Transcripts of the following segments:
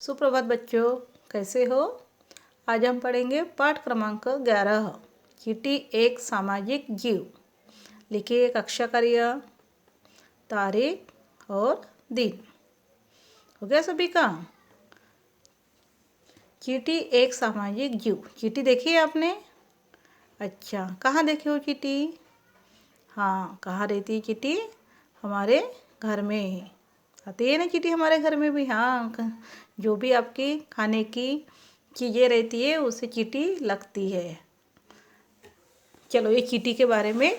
सुप्रभात बच्चों, कैसे हो। आज हम पढ़ेंगे पाठ क्रमांक 11 चींटी एक सामाजिक जीव। लिखिए कक्षा कार्य, तारीख और दिन। हो गया सभी का। चींटी एक सामाजिक जीव। चींटी देखी है आपने? अच्छा, कहाँ देखे हो चींटी? हाँ, कहाँ रहती है चींटी? हमारे घर में आती है ना चींटी हमारे घर में भी। हाँ, जो भी आपकी खाने की चीज़ें रहती है उससे चींटी लगती है। चलो ये चींटी के बारे में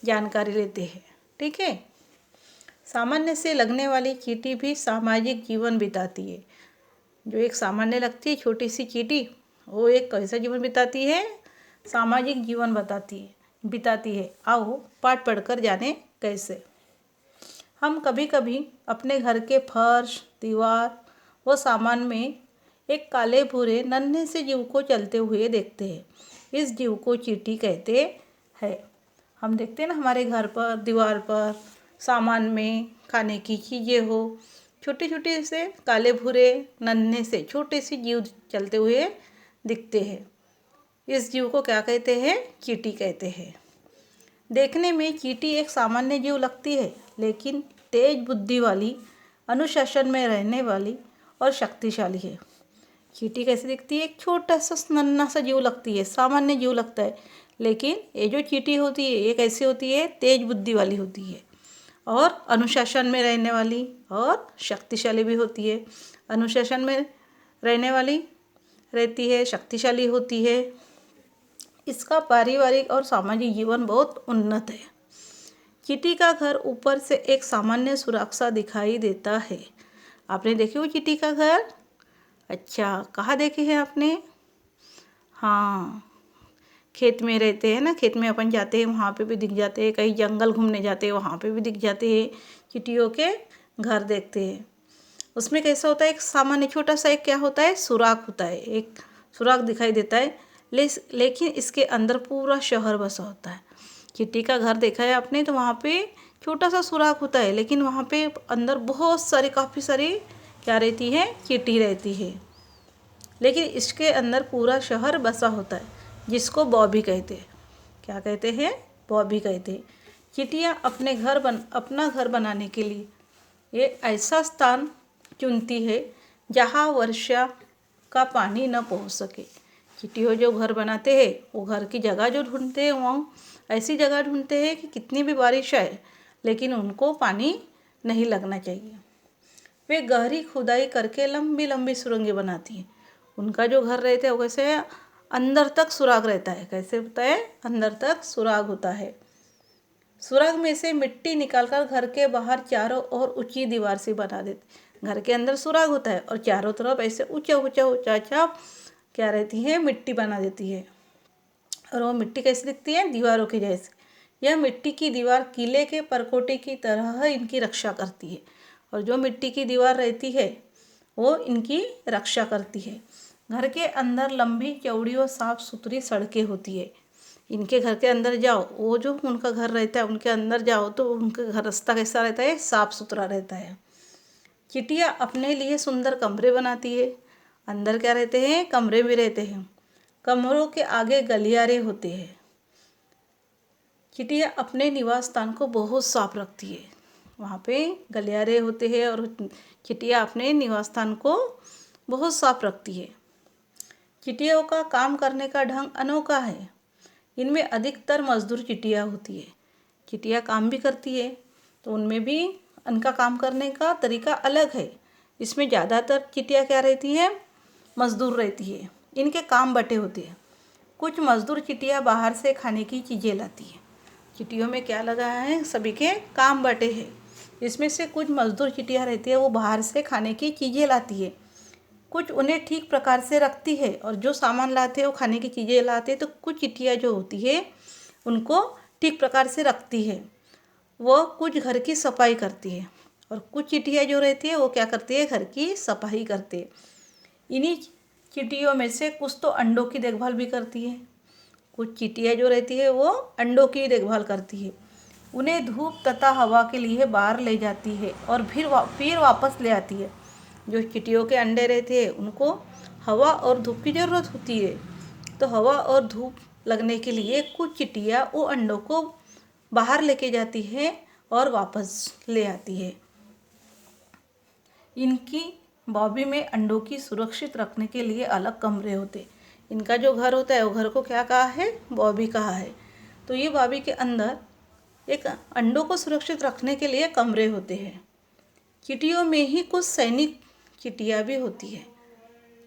जानकारी लेते हैं, ठीक है। सामान्य से लगने वाली चींटी भी सामाजिक जीवन बिताती है। जो एक सामान्य लगती है छोटी सी चींटी, वो एक कैसा जीवन बिताती है? सामाजिक जीवन बिताती है। आओ पाठ पढ़कर जाने कैसे। हम कभी कभी अपने घर के फर्श, दीवार व सामान में एक काले भूरे नन्हे से जीव को चलते हुए देखते हैं। इस जीव को चींटी कहते हैं। हम देखते हैं ना हमारे घर पर, दीवार पर, सामान में खाने की चीज़ें हो, छोटे छोटे से काले भूरे नन्हे से छोटे से जीव चलते हुए दिखते हैं। इस जीव को क्या कहते हैं? चींटी कहते हैं। देखने में चींटी एक सामान्य जीव लगती है, लेकिन तेज बुद्धि वाली, अनुशासन में रहने वाली और शक्तिशाली है। चींटी कैसे दिखती है? एक छोटा सा नन्हा सा जीव लगती है, सामान्य जीव लगता है, लेकिन ये जो चींटी होती है ये कैसी होती है? तेज बुद्धि वाली होती है और अनुशासन में रहने वाली और शक्तिशाली भी होती है। अनुशासन में रहने वाली रहती है, शक्तिशाली होती है। इसका पारिवारिक और सामाजिक जीवन बहुत उन्नत है। चींटी का घर ऊपर से एक सामान्य सुराख सा दिखाई देता है। आपने देखे हो चींटी का घर? अच्छा, कहाँ देखे हैं आपने? हाँ, खेत में रहते हैं ना, खेत में अपन जाते हैं वहाँ पे भी दिख जाते हैं, कहीं जंगल घूमने जाते हैं वहाँ पे भी दिख जाते हैं। चींटियों के घर देखते हैं। उसमें कैसा होता है? एक सामान्य छोटा सा एक क्या होता है? सुराख होता है, एक सुराख दिखाई देता है। लेकिन इसके अंदर पूरा शहर बसा होता है। चींटी का घर देखा है आपने तो वहाँ पे छोटा सा सुराख होता है, लेकिन वहाँ पे अंदर बहुत सारी काफ़ी सारी क्या रहती है? चींटी रहती है। लेकिन इसके अंदर पूरा शहर बसा होता है, जिसको बॉबी कहते हैं। क्या कहते हैं? बॉबी कहते हैं। चींटियाँ अपना घर बनाने के लिए ये ऐसा स्थान चुनती है जहाँ वर्षा का पानी न पहुँच सके। चींटियों जो घर बनाते हैं वो घर की जगह जो ढूंढते हैं वो ऐसी जगह ढूंढते हैं कि कितनी भी बारिश आए लेकिन उनको पानी नहीं लगना चाहिए। वे गहरी खुदाई करके लंबी लंबी सुरंगें बनाती हैं। उनका जो घर रहता है वो कैसे अंदर तक सुराग रहता है। कैसे होता है? अंदर तक सुराग होता है। सुराग में से मिट्टी निकालकर घर के बाहर चारों ओर ऊंची दीवार से बना देते। घर के अंदर सुराग होता है और चारों तरफ ऐसे ऊंचा ऊंचा ऊंचा ऊंचा क्या रहती है? मिट्टी बना देती है। और वो मिट्टी कैसी दिखती है? दीवारों के जैसे। यह मिट्टी की दीवार किले के परकोटे की तरह इनकी रक्षा करती है। और जो मिट्टी की दीवार रहती है वो इनकी रक्षा करती है। घर के अंदर लंबी चौड़ी और साफ सुथरी सड़कें होती है। इनके घर के अंदर जाओ, वो जो उनका घर रहता है उनके अंदर जाओ तो उनका घर रास्ता कैसा रहता है? साफ सुथरा रहता है। चींटियाँ अपने लिए सुंदर कमरे बनाती है। अंदर क्या रहते हैं? कमरे भी रहते हैं। कमरों के आगे गलियारे होते हैं। चींटियाँ अपने निवास स्थान को बहुत साफ रखती है। वहाँ पे गलियारे होते हैं और चींटियाँ अपने निवास स्थान को बहुत साफ रखती है। चींटियों का काम करने का ढंग अनोखा है। इनमें अधिकतर मजदूर चींटियाँ होती है। चींटियाँ काम भी करती है तो उनमें भी उनका काम करने का तरीका अलग है। इसमें ज़्यादातर चींटियाँ क्या रहती है? मजदूर रहती है। इनके काम बटे होते हैं। कुछ मजदूर चींटियाँ बाहर से खाने की चीज़ें लाती है। चींटियों में क्या लगा है? सभी के काम बटे हैं। इसमें से कुछ मजदूर चींटियाँ रहती है वो बाहर से खाने की चीज़ें लाती है। कुछ उन्हें ठीक प्रकार से रखती है और जो सामान लाते हैं वो खाने की चीज़ें लाते हैं। तो कुछ चींटियाँ जो होती है उनको ठीक प्रकार से रखती है। वो कुछ घर की सफाई करती है और कुछ चींटियाँ जो रहती है वो क्या करती है? घर की सफाई करती है। इन्हीं चींटियों में से कुछ तो अंडों की देखभाल भी करती है। कुछ चींटियाँ जो रहती है वो अंडों की देखभाल करती है। उन्हें धूप तथा हवा के लिए बाहर ले जाती है और फिर वापस ले आती है। जो चींटियों के अंडे रहते हैं उनको हवा और धूप की ज़रूरत होती है। तो हवा और धूप लगने के लिए कुछ चींटियाँ वो अंडों को बाहर लेके जाती है और वापस ले आती है। इनकी बॉबी में अंडों की सुरक्षित रखने के लिए अलग कमरे होते। इनका जो घर होता है वो घर को क्या कहा है, बॉबी कहा है। तो ये बॉबी के अंदर एक अंडों को सुरक्षित रखने के लिए कमरे होते हैं। चींटियों में ही कुछ सैनिक चींटियाँ भी होती है।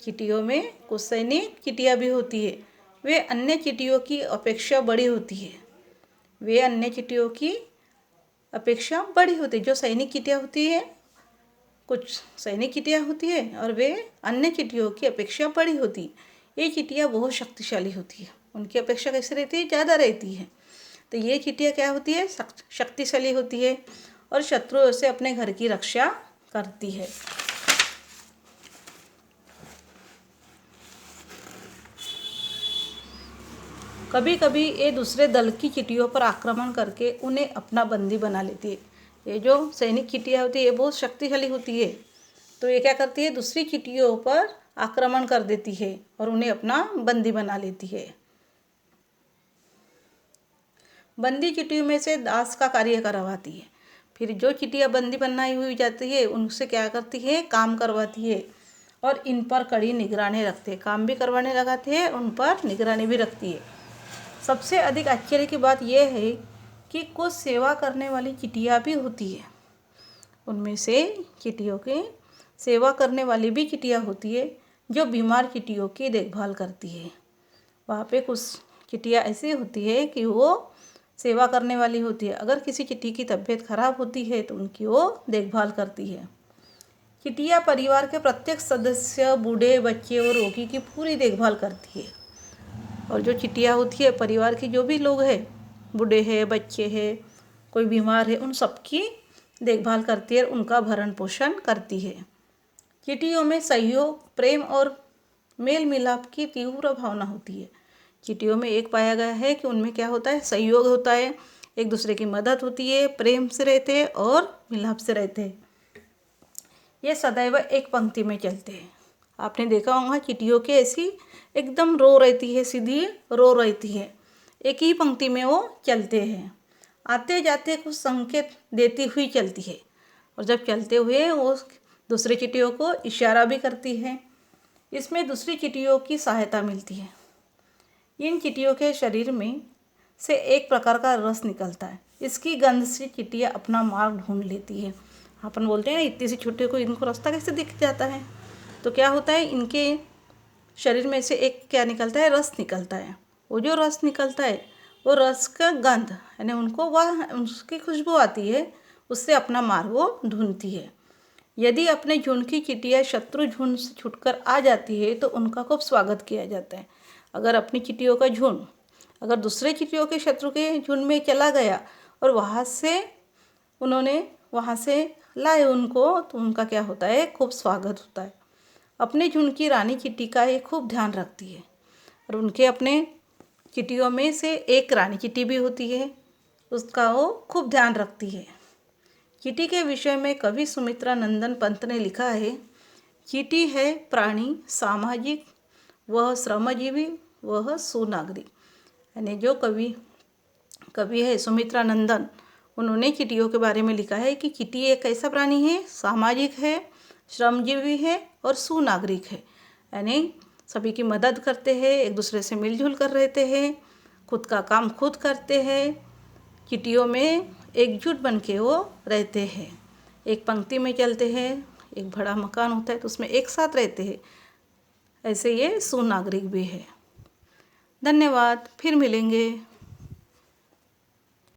चींटियों में कुछ सैनिक चींटियाँ भी होती है। वे अन्य चींटियों की अपेक्षा बड़ी होती है। वे अन्य चींटियों की अपेक्षा बड़ी होती है। जो सैनिक चींटियाँ होती है, कुछ सैनिक चींटियाँ होती है और वे अन्य चींटियों की अपेक्षा बड़ी होती। ये चींटियाँ बहुत शक्तिशाली होती है। उनकी अपेक्षा कैसे रहती है, ज़्यादा रहती है। तो ये चींटियाँ क्या होती है, शक्तिशाली होती है और शत्रुओं से अपने घर की रक्षा करती है। कभी कभी ये दूसरे दल की चींटियों पर आक्रमण करके उन्हें अपना बंदी बना लेती है। ये जो सैनिक चींटियाँ होती है ये बहुत शक्तिशाली होती है। तो ये क्या करती है, दूसरी चींटियों पर आक्रमण कर देती है और उन्हें अपना बंदी बना लेती है। बंदी चींटियों में से दास का कार्य करवाती है। फिर जो चींटियाँ बंदी बनाई हुई जाती है उनसे क्या करती है, काम करवाती है और इन पर कड़ी निगरानी रखते हैं। काम भी करवाने लगाते हैं, उन पर निगरानी भी रखती है। सबसे अधिक आश्चर्य की बात यह है कि कुछ सेवा करने वाली चींटियाँ भी होती है। उनमें से चींटियों की सेवा करने वाली भी चींटियाँ होती है जो बीमार चींटियों की देखभाल करती है। वहाँ पे कुछ चींटियाँ ऐसी होती है कि वो सेवा करने वाली होती है। अगर किसी चींटी की तबीयत खराब होती है तो उनकी वो देखभाल करती है। चींटियाँ परिवार के प्रत्येक सदस्य, बूढ़े, बच्चे और रोगी की पूरी देखभाल करती है। और जो चींटियाँ होती है परिवार की जो भी लोग हैं, बूढ़े हैं, बच्चे हैं, कोई बीमार है, उन सबकी देखभाल करती है, उनका भरण पोषण करती है। चींटियों में सहयोग, प्रेम और मेल मिलाप की तीव्र भावना होती है। चींटियों में एक पाया गया है कि उनमें क्या होता है, सहयोग होता है, एक दूसरे की मदद होती है, प्रेम से रहते हैं और मिलाप से रहते हैं। ये सदैव एक पंक्ति में चलते हैं। आपने देखा होगा चींटियों की ऐसी एकदम रो रहती है, सीधी रो रहती है, एक ही पंक्ति में वो चलते हैं। आते जाते कुछ संकेत देती हुई चलती है और जब चलते हुए वो दूसरे चींटियों को इशारा भी करती है। इसमें दूसरी चींटियों की सहायता मिलती है। इन चींटियों के शरीर में से एक प्रकार का रस निकलता है। इसकी गंध से चींटियाँ अपना मार्ग ढूंढ लेती है। अपन बोलते हैं इतनी सी छोटे को इनको रास्ता कैसे दिख जाता है। तो क्या होता है, इनके शरीर में से एक क्या निकलता है, रस निकलता है। वो जो रस निकलता है वो रस का गंध यानी उनको वह उसकी खुशबू आती है, उससे अपना मार्ग वो ढूंढती है। यदि अपने झुंड की चींटियाँ शत्रु झुंड से छुटकर आ जाती है तो उनका खूब स्वागत किया जाता है। अगर अपनी चींटियों का झुंड अगर दूसरे चींटियों के शत्रु के झुंड में चला गया और वहाँ से लाए उनको, तो उनका क्या होता है, खूब स्वागत होता है। अपने झुंड की रानी चींटी का ये खूब ध्यान रखती है और उनके अपने चींटियों में से एक रानी चींटी भी होती है, उसका वो खूब ध्यान रखती है। चींटी के विषय में कवि सुमित्रा नंदन पंत ने लिखा है, चींटी है प्राणी सामाजिक, वह श्रमजीवी, वह सुनागरिक। यानी जो कवि है सुमित्रा नंदन, उन्होंने चींटियों के बारे में लिखा है कि चींटी एक ऐसा प्राणी है, सामाजिक है, श्रमजीवी है और सुनागरिक है। यानी सभी की मदद करते हैं, एक दूसरे से मिलजुल कर रहते हैं, खुद का काम खुद करते हैं। चींटियों में एकजुट बन के वो रहते हैं, एक पंक्ति में चलते हैं, एक बड़ा मकान होता है तो उसमें एक साथ रहते हैं। ऐसे ये सुनागरिक भी है। धन्यवाद, फिर मिलेंगे।